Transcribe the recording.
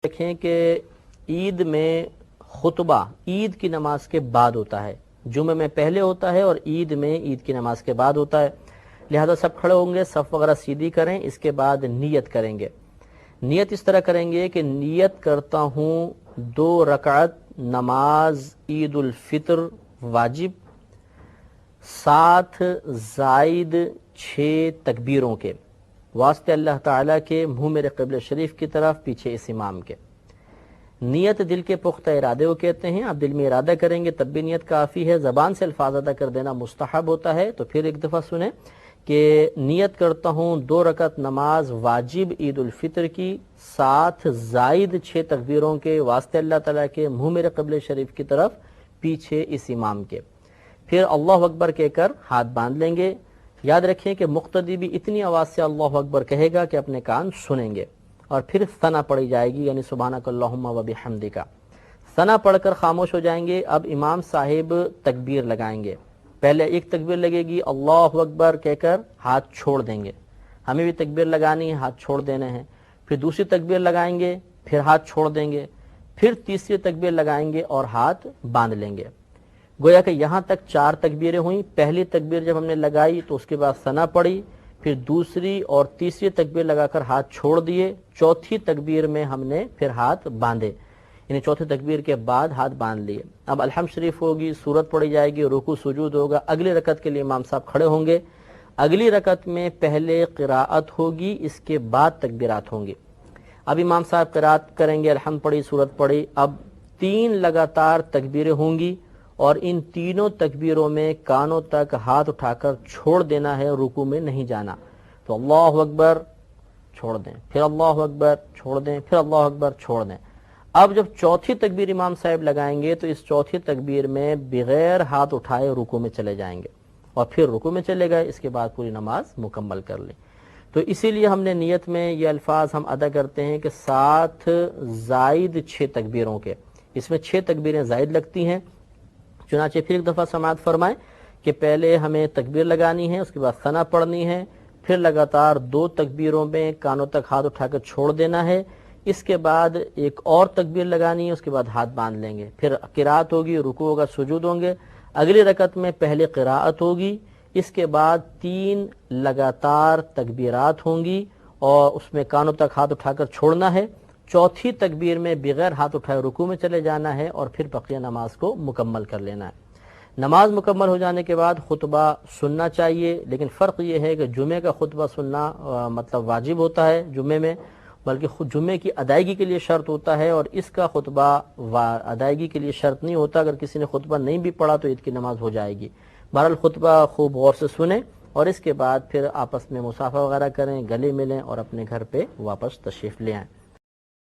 دیکھیں کہ عید میں خطبہ عید کی نماز کے بعد ہوتا ہے، جمعہ میں پہلے ہوتا ہے اور عید میں عید کی نماز کے بعد ہوتا ہے. لہذا سب کھڑے ہوں گے، صف وغیرہ سیدھی کریں، اس کے بعد نیت کریں گے. نیت اس طرح کریں گے کہ نیت کرتا ہوں 2 رکعت نماز عید الفطر واجب 7 زائد 6 تکبیروں کے واسطے اللہ تعالیٰ کے، منہ میرے قبلہ شریف کی طرف، پیچھے اس امام کے. نیت دل کے پختہ ارادے کو کہتے ہیں. آپ دل میں ارادہ کریں گے تب بھی نیت کافی ہے، زبان سے الفاظ ادا کر دینا مستحب ہوتا ہے. تو پھر ایک دفعہ سنیں کہ نیت کرتا ہوں 2 رکعت نماز واجب عید الفطر کی 7 زائد 6 تکبیروں کے واسطے اللہ تعالیٰ کے، منہ میرے قبلہ شریف کی طرف، پیچھے اس امام کے. پھر اللہ اکبر کہہ کر ہاتھ باندھ لیں گے. یاد رکھیں کہ مقتدی بھی اتنی آواز سے اللہ اکبر کہے گا کہ اپنے کان سنیں گے. اور پھر ثنا پڑھی جائے گی، یعنی سبحانک اللہم و بحمدک. ثنا پڑھ کر خاموش ہو جائیں گے. اب امام صاحب تکبیر لگائیں گے. پہلے ایک تکبیر لگے گی، اللہ اکبر کہہ کر ہاتھ چھوڑ دیں گے. ہمیں بھی تکبیر لگانی ہے، ہاتھ چھوڑ دینے ہیں. پھر دوسری تکبیر لگائیں گے، پھر ہاتھ چھوڑ دیں گے. پھر تیسری تکبیر لگائیں گے اور ہاتھ باندھ لیں گے. گویا کہ یہاں تک 4 تکبیریں ہوئیں. پہلی تکبیر جب ہم نے لگائی تو اس کے بعد ثنا پڑھی، پھر دوسری اور تیسری تکبیر لگا کر ہاتھ چھوڑ دیے. چوتھی تکبیر میں ہم نے پھر ہاتھ باندھے، یعنی چوتھی تکبیر کے بعد ہاتھ باندھ لیے. اب الحمد شریف ہوگی، سورت پڑھی جائے گی، رکوع سجود ہوگا. اگلی رکعت کے لیے امام صاحب کھڑے ہوں گے. اگلی رکعت میں پہلے قراءت ہوگی، اس کے بعد تکبیرات ہوں گی. اب امام صاحب قراءت کریں گے، الحمد پڑھی، سورت پڑھی. اب 3 لگاتار تکبیریں ہوں گی اور ان تینوں تکبیروں میں کانوں تک ہاتھ اٹھا کر چھوڑ دینا ہے، رکوع میں نہیں جانا. تو اللہ اکبر چھوڑ دیں، پھر اللہ اکبر چھوڑ دیں، پھر اللہ اکبر چھوڑ دیں. اب جب چوتھی تکبیر امام صاحب لگائیں گے تو اس چوتھی تکبیر میں بغیر ہاتھ اٹھائے رکوع میں چلے جائیں گے اور پھر رکوع میں چلے گئے. اس کے بعد پوری نماز مکمل کر لیں. تو اسی لیے ہم نے نیت میں یہ الفاظ ہم ادا کرتے ہیں کہ 7 زائد 6 تکبیروں کے. اس میں 6 تکبیریں زائد لگتی ہیں. چنانچہ پھر ایک دفعہ سماعت فرمائیں کہ پہلے ہمیں تکبیر لگانی ہے، اس کے بعد ثنا پڑھنی ہے، پھر لگاتار 2 تکبیروں میں کانوں تک ہاتھ اٹھا کر چھوڑ دینا ہے. اس کے بعد ایک اور تکبیر لگانی ہے، اس کے بعد ہاتھ باندھ لیں گے. پھر قراءت ہوگی، رکوع ہوگا، سجود ہوں گے. اگلی رکعت میں پہلے قراءت ہوگی، اس کے بعد 3 لگاتار تکبیرات ہوں گی اور اس میں کانوں تک ہاتھ اٹھا کر چھوڑنا ہے. چوتھی تکبیر میں بغیر ہاتھ اٹھائے رکوع میں چلے جانا ہے اور پھر بقیہ نماز کو مکمل کر لینا ہے. نماز مکمل ہو جانے کے بعد خطبہ سننا چاہیے، لیکن فرق یہ ہے کہ جمعے کا خطبہ سننا مطلب واجب ہوتا ہے جمعے میں، بلکہ خود جمعے کی ادائیگی کے لیے شرط ہوتا ہے، اور اس کا خطبہ ادائیگی کے لیے شرط نہیں ہوتا. اگر کسی نے خطبہ نہیں بھی پڑھا تو عید کی نماز ہو جائے گی. بہرحال خطبہ خوب غور سے سنیں اور اس کے بعد پھر آپس میں مصافحہ وغیرہ کریں، گلے ملیں اور اپنے گھر پہ واپس تشریف لے آئیں.